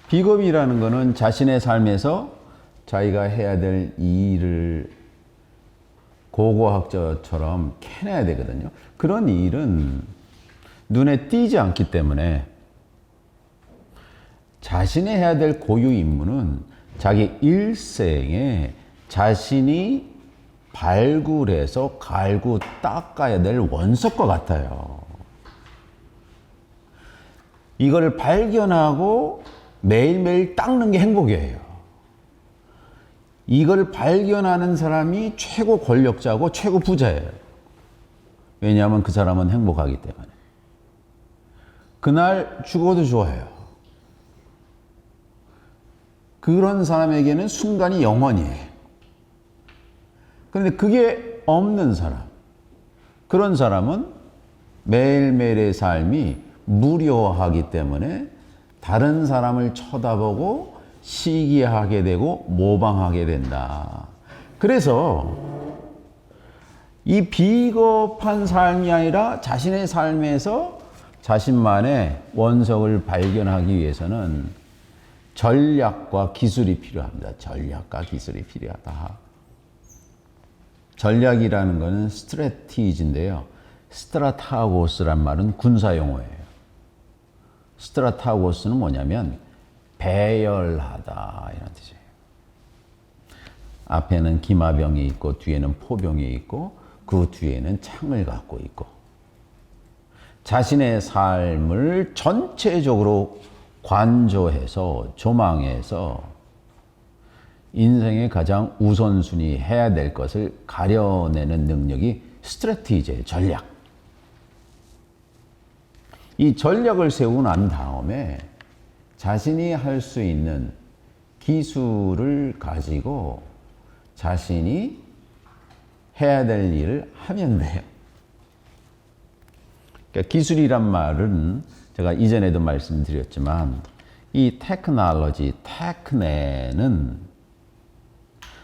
비겁이라는 거는 자신의 삶에서 자기가 해야 될 일을 고고학자처럼 캐내야 되거든요. 그런 일은 눈에 띄지 않기 때문에 자신이 해야 될 고유 임무는 자기 일생에 자신이 발굴해서 갈고 닦아야 될 원석과 같아요. 이걸 발견하고 매일매일 닦는 게 행복이에요. 이걸 발견하는 사람이 최고 권력자고 최고 부자예요. 왜냐하면 그 사람은 행복하기 때문에. 그날 죽어도 좋아요. 그런 사람에게는 순간이 영원이에요. 그런데 그게 없는 사람, 그런 사람은 매일매일의 삶이 무료하기 때문에 다른 사람을 쳐다보고 시기하게 되고 모방하게 된다. 그래서 이 비겁한 삶이 아니라 자신의 삶에서 자신만의 원석을 발견하기 위해서는 전략과 기술이 필요합니다. 전략과 기술이 필요하다. 전략이라는 것은 스트래티지인데요. 스트라타고스란 말은 군사용어예요. 스트라타고스는 뭐냐면 배열하다 이런 뜻이에요. 앞에는 기마병이 있고 뒤에는 포병이 있고 그 뒤에는 창을 갖고 있고 자신의 삶을 전체적으로 관조해서 조망해서 인생의 가장 우선순위 해야 될 것을 가려내는 능력이 스트래티지예요. 전략. 이 전략을 세우고 난 다음에 자신이 할 수 있는 기술을 가지고 자신이 해야 될 일을 하면 돼요. 그러니까 기술이란 말은 제가 이전에도 말씀드렸지만 이 테크놀로지, 테크네는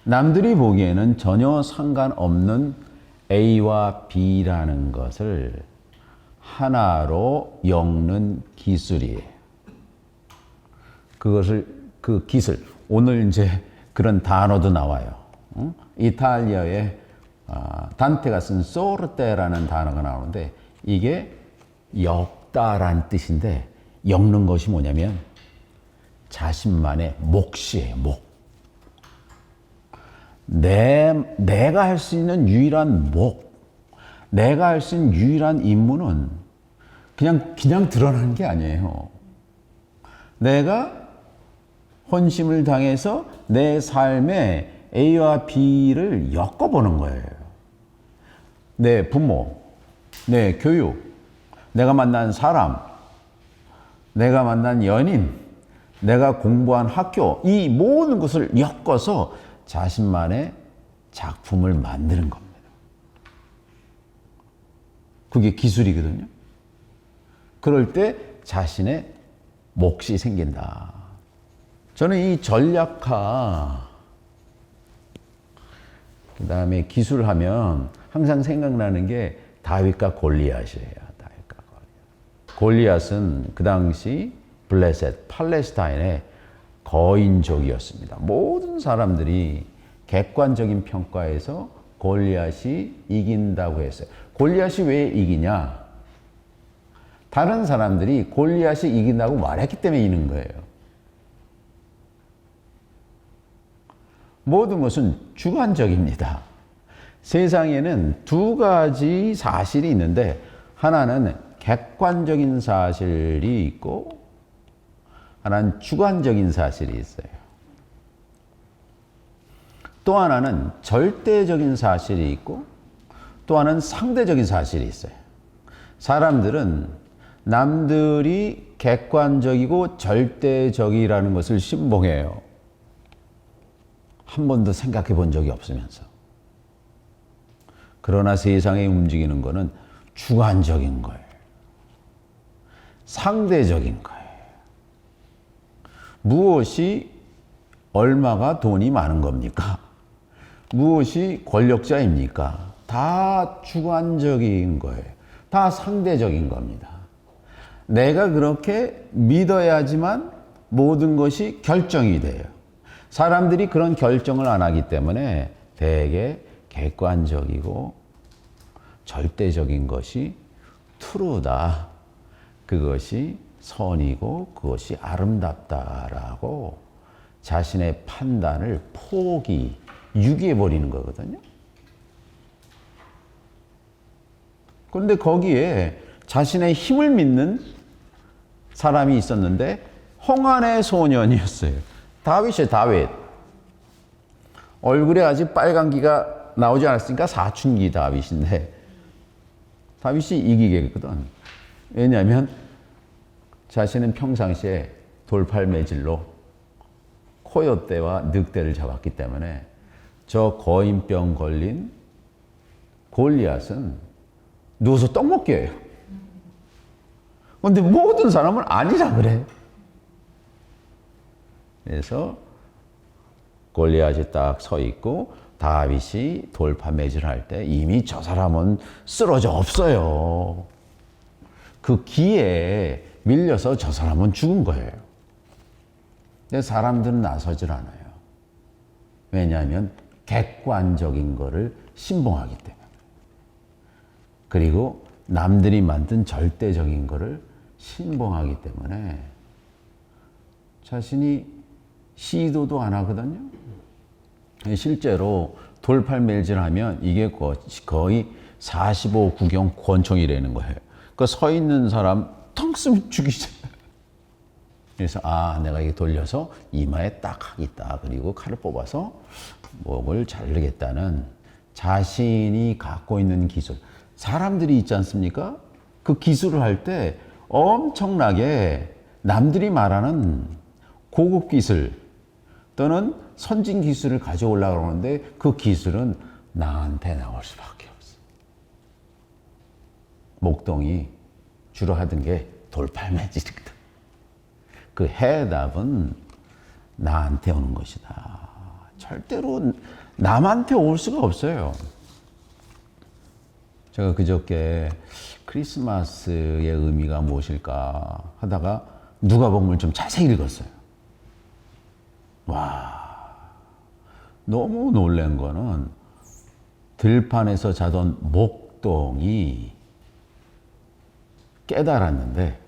남들이 보기에는 전혀 상관없는 A와 B라는 것을 하나로 엮는 기술이에요. 그 기술, 오늘 이제 그런 단어도 나와요. 이탈리아의 단테가 쓴 소르테라는 단어가 나오는데 이게 엮다라는 뜻인데 엮는 것이 뭐냐면 자신만의 몫이에요, 몫. 내가 할 수 있는 유일한 몫, 내가 할 수 있는 유일한 임무는 그냥 드러나는 게 아니에요. 내가 헌심을 당해서 내 삶에 A와 B를 엮어보는 거예요. 내 부모, 내 교육, 내가 만난 사람, 내가 만난 연인, 내가 공부한 학교, 이 모든 것을 엮어서 자신만의 작품을 만드는 겁니다. 그게 기술이거든요. 그럴 때 자신의 몫이 생긴다. 저는 이 전략화, 그 다음에 기술하면 항상 생각나는 게 다윗과 골리앗이에요. 다윗과 골리앗은 그 당시 블레셋, 팔레스타인의 거인족이었습니다. 모든 사람들이 객관적인 평가에서 골리앗이 이긴다고 했어요. 골리앗이 왜 이기냐? 다른 사람들이 골리앗이 이긴다고 말했기 때문에 이기는 거예요. 모든 것은 주관적입니다. 세상에는 두 가지 사실이 있는데 하나는 객관적인 사실이 있고 하나는 주관적인 사실이 있어요. 또 하나는 절대적인 사실이 있고 또 하나는 상대적인 사실이 있어요. 사람들은 남들이 객관적이고 절대적이라는 것을 신봉해요. 한 번도 생각해 본 적이 없으면서. 그러나 세상에 움직이는 것은 주관적인 거예요. 상대적인 거예요. 무엇이 얼마가 돈이 많은 겁니까? 무엇이 권력자입니까? 다 주관적인 거예요. 다 상대적인 겁니다. 내가 그렇게 믿어야지만 모든 것이 결정이 돼요. 사람들이 그런 결정을 안 하기 때문에 되게 객관적이고 절대적인 것이 true다. 그것이 선이고 그것이 아름답다라고 자신의 판단을 유기해버리는 거거든요. 그런데 거기에 자신의 힘을 믿는 사람이 있었는데 홍안의 소년이었어요. 다윗이에요, 다윗. 얼굴에 아직 빨간기가 나오지 않았으니까 사춘기 다윗인데 다윗이 이기겠거든. 왜냐하면 자신은 평상시에 돌팔매질로 코요떼와 늑대를 잡았기 때문에 저 거인병 걸린 골리앗은 누워서 떡 먹게 해요. 그런데 모든 사람은 아니라 그래. 그래서 골리앗이 딱 서 있고 다윗이 돌파매질할 때 이미 저 사람은 쓰러져 없어요. 그 기에 밀려서 저 사람은 죽은 거예요. 근데 사람들은 나서질 않아요. 왜냐하면 객관적인 거를 신봉하기 때문에. 그리고 남들이 만든 절대적인 거를 신봉하기 때문에 자신이 시도도 안 하거든요. 실제로 돌팔매질하면 이게 거의 45구경 권총이라는 거예요. 그 서 있는 사람 텅 쓰면 죽이잖아요. 그래서 내가 이게 돌려서 이마에 딱 하겠다. 그리고 칼을 뽑아서 목을 자르겠다는 자신이 갖고 있는 기술. 사람들이 있지 않습니까? 그 기술을 할 때 엄청나게 남들이 말하는 고급 기술 또는 선진 기술을 가져오려고 하는데 그 기술은 나한테 나올 수밖에 없어. 목동이 주로 하던 게 돌팔매질이거든. 그 해답은 나한테 오는 것이다. 절대로 남한테 올 수가 없어요. 제가 그저께 크리스마스의 의미가 무엇일까 하다가 누가복음을 좀 자세히 읽었어요. 와, 너무 놀란 거는 들판에서 자던 목동이 깨달았는데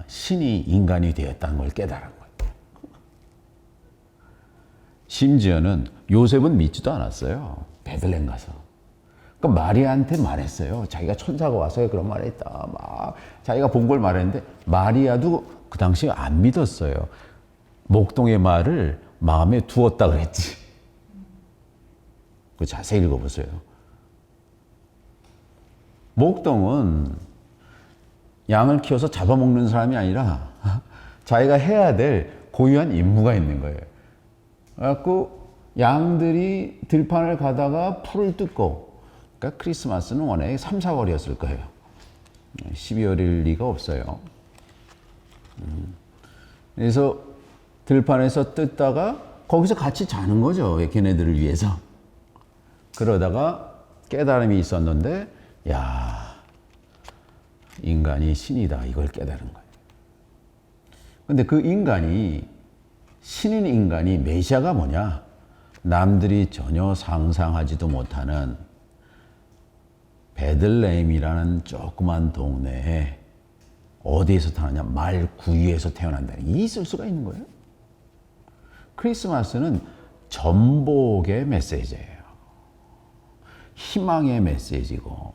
신이 인간이 되었다는 걸 깨달은 거예요. 심지어는 요셉은 믿지도 않았어요. 베들레헴 가서. 그러니까 마리아한테 말했어요. 자기가 천사가 와서 그런 말을 했다. 막 자기가 본 걸 말했는데 마리아도 그 당시에 안 믿었어요. 목동의 말을 마음에 두었다 그랬지. 그 자세히 읽어보세요. 목동은 양을 키워서 잡아먹는 사람이 아니라 자기가 해야 될 고유한 임무가 있는 거예요. 그래갖고 양들이 들판을 가다가 풀을 뜯고, 그러니까 크리스마스는 원래 3, 4월이었을 거예요. 12월일 리가 없어요. 그래서 들판에서 뜯다가 거기서 같이 자는 거죠. 걔네들을 위해서. 그러다가 깨달음이 있었는데, 인간이 신이다. 이걸 깨달은 거예요. 근데 그 신인 인간이 메시아가 뭐냐? 남들이 전혀 상상하지도 못하는 베들레헴이라는 조그만 동네에 어디에서 태어나냐? 말 구유에서 태어난다는 게 있을 수가 있는 거예요. 크리스마스는 전복의 메시지예요. 희망의 메시지고,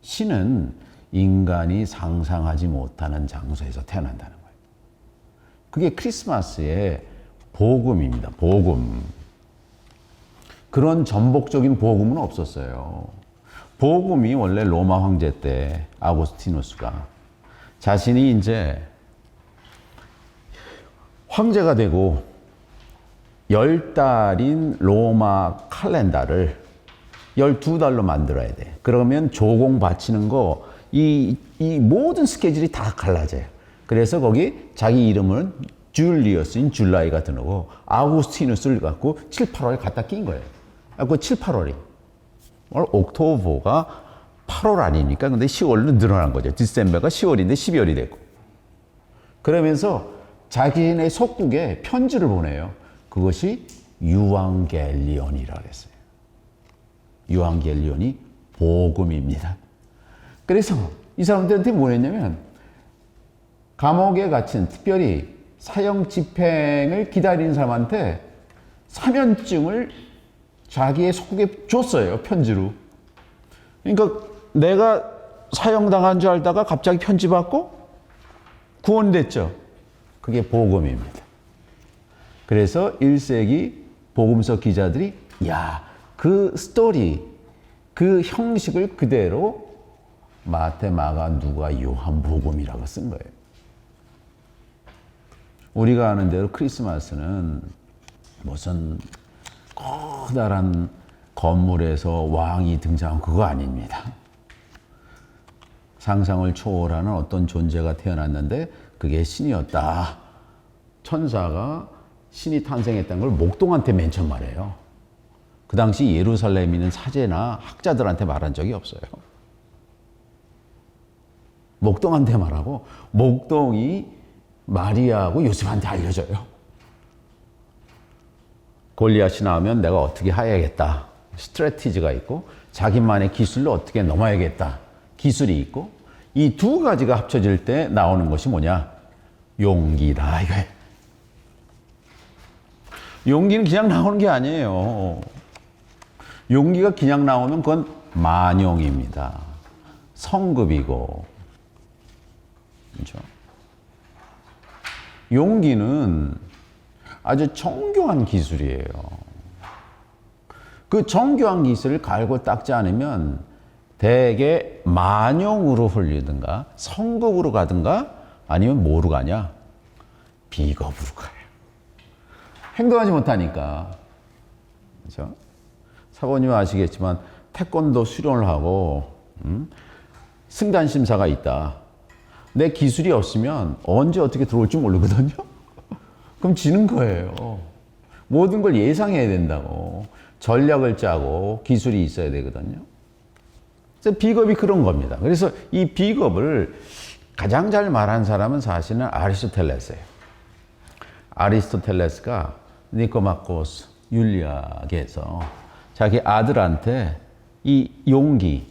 신은 인간이 상상하지 못하는 장소에서 태어난다는 거예요. 그게 크리스마스의 복음입니다. 복음. 그런 전복적인 복음은 없었어요. 복음이 원래 로마 황제 때 아우구스티누스가 자신이 이제 황제가 되고 10달인 로마 칼렌다를 12달로 만들어야 돼. 그러면 조공 바치는 거, 이 모든 스케줄이 다 갈라져요. 그래서 거기 자기 이름은 줄리어스인 줄라이가 드는 아우구스티누스를 갖고 7, 8월에 갖다 낀 거예요. 그 7, 8월이. 옥토버가 8월 아니니까. 근데 10월로 늘어난 거죠. 디셈버가 10월인데 12월이 됐고. 그러면서 자기네 속국에 편지를 보내요. 그것이 유앙겔리온이라고 했어요. 유앙겔리온이 복음입니다. 그래서 이 사람들한테 뭐 했냐면 감옥에 갇힌, 특별히 사형 집행을 기다리는 사람한테 사면증을 자기의 속국에 줬어요. 편지로. 그러니까 내가 사형당한 줄 알다가 갑자기 편지 받고 구원됐죠. 그게 복음입니다. 그래서 1세기 복음서 기자들이 그 스토리, 그 형식을 그대로 마태, 마가, 누가, 요한 복음이라고 쓴 거예요. 우리가 아는 대로 크리스마스는 무슨 커다란 건물에서 왕이 등장한 그거 아닙니다. 상상을 초월하는 어떤 존재가 태어났는데 그게 신이었다. 천사가 신이 탄생했다는 걸 목동한테 맨 처음 말해요. 그 당시 예루살렘에 있는 사제나 학자들한테 말한 적이 없어요. 목동한테 말하고 목동이 마리아하고 요셉한테 알려줘요. 골리앗이 나오면 내가 어떻게 해야겠다. 스트래티지가 있고 자기만의 기술로 어떻게 넘어야겠다. 기술이 있고 이 두 가지가 합쳐질 때 나오는 것이 뭐냐? 용기다 이거예요. 용기는 그냥 나오는 게 아니에요. 용기가 그냥 나오면 그건 만용입니다. 성급이고. 그렇죠? 용기는 아주 정교한 기술이에요. 그 정교한 기술을 갈고 닦지 않으면 대개 만용으로 흘리든가 성급으로 가든가 아니면 뭐로 가냐? 비겁으로 가요. 행동하지 못하니까. 그렇죠? 사모님 아시겠지만 태권도 수련을 하고 승단 심사가 있다. 내 기술이 없으면 언제 어떻게 들어올지 모르거든요. 그럼 지는 거예요. 모든 걸 예상해야 된다고. 전략을 짜고 기술이 있어야 되거든요. 그래서 비겁이 그런 겁니다. 그래서 이 비겁을 가장 잘 말한 사람은 사실은 아리스토텔레스예요. 아리스토텔레스가 니코마코스 율리학에서 자기 아들한테 이 용기,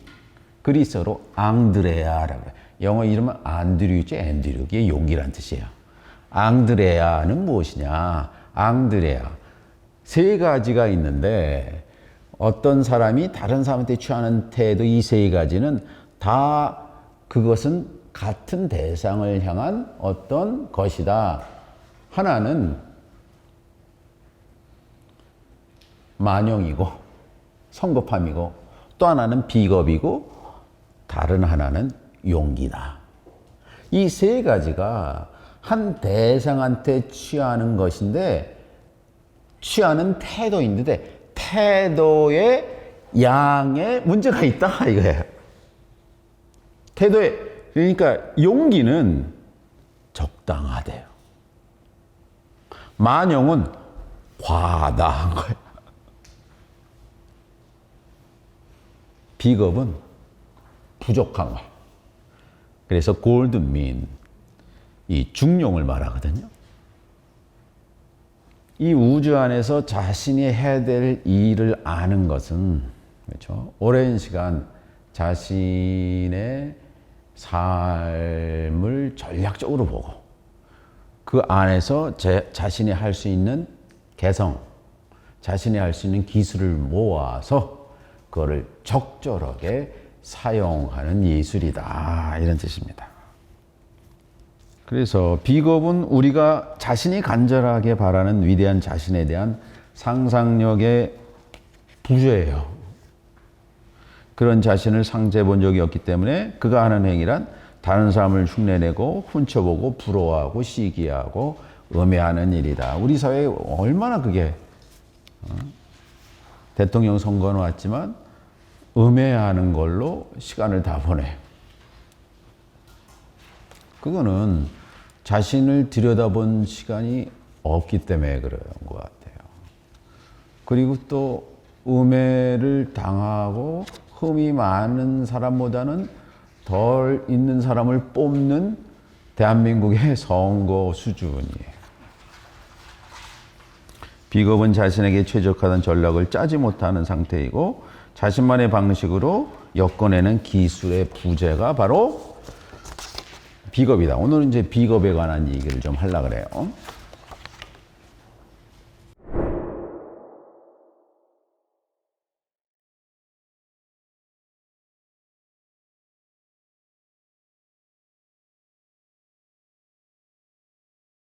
그리스어로 앙드레아라고 해요. 영어 이름은 안드류죠. 앤드류. 이게 용기란 뜻이에요. 앙드레아는 무엇이냐? 앙드레아. 세 가지가 있는데 어떤 사람이 다른 사람한테 취하는 태도 이 세 가지는 다 그것은 같은 대상을 향한 어떤 것이다. 하나는 만용이고 성급함이고 또 하나는 비겁이고 다른 하나는 용기다. 이 세 가지가 한 대상한테 취하는 것인데 취하는 태도인데 태도의 양에 문제가 있다 이거예요. 태도에 그러니까 용기는 적당하대요. 만용은 과다한 거예요. 비겁은 부족한 거예요. 그래서 골든민 이 중용을 말하거든요. 이 우주 안에서 자신이 해야 될 일을 아는 것은 그렇죠? 오랜 시간 자신의 삶을 전략적으로 보고 그 안에서 자신이 할 수 있는 개성, 자신이 할 수 있는 기술을 모아서 그거를 적절하게 사용하는 예술이다 이런 뜻입니다. 그래서 비겁은 우리가 자신이 간절하게 바라는 위대한 자신에 대한 상상력의 부재예요. 그런 자신을 상대해 본 적이 없기 때문에 그가 하는 행위란 다른 사람을 흉내내고 훔쳐보고 부러워하고 시기하고 음해하는 일이다. 우리 사회에 얼마나 그게 대통령 선거는 왔지만 음해하는 걸로 시간을 다 보내요. 그거는 자신을 들여다본 시간이 없기 때문에 그런 것 같아요. 그리고 또 음해를 당하고 흠이 많은 사람보다는 덜 있는 사람을 뽑는 대한민국의 선거 수준이에요. 비겁은 자신에게 최적화된 전략을 짜지 못하는 상태이고 자신만의 방식으로 엮어내는 기술의 부재가 바로 비겁이다. 오늘은 이제 비겁에 관한 얘기를 좀 하려고 그래요.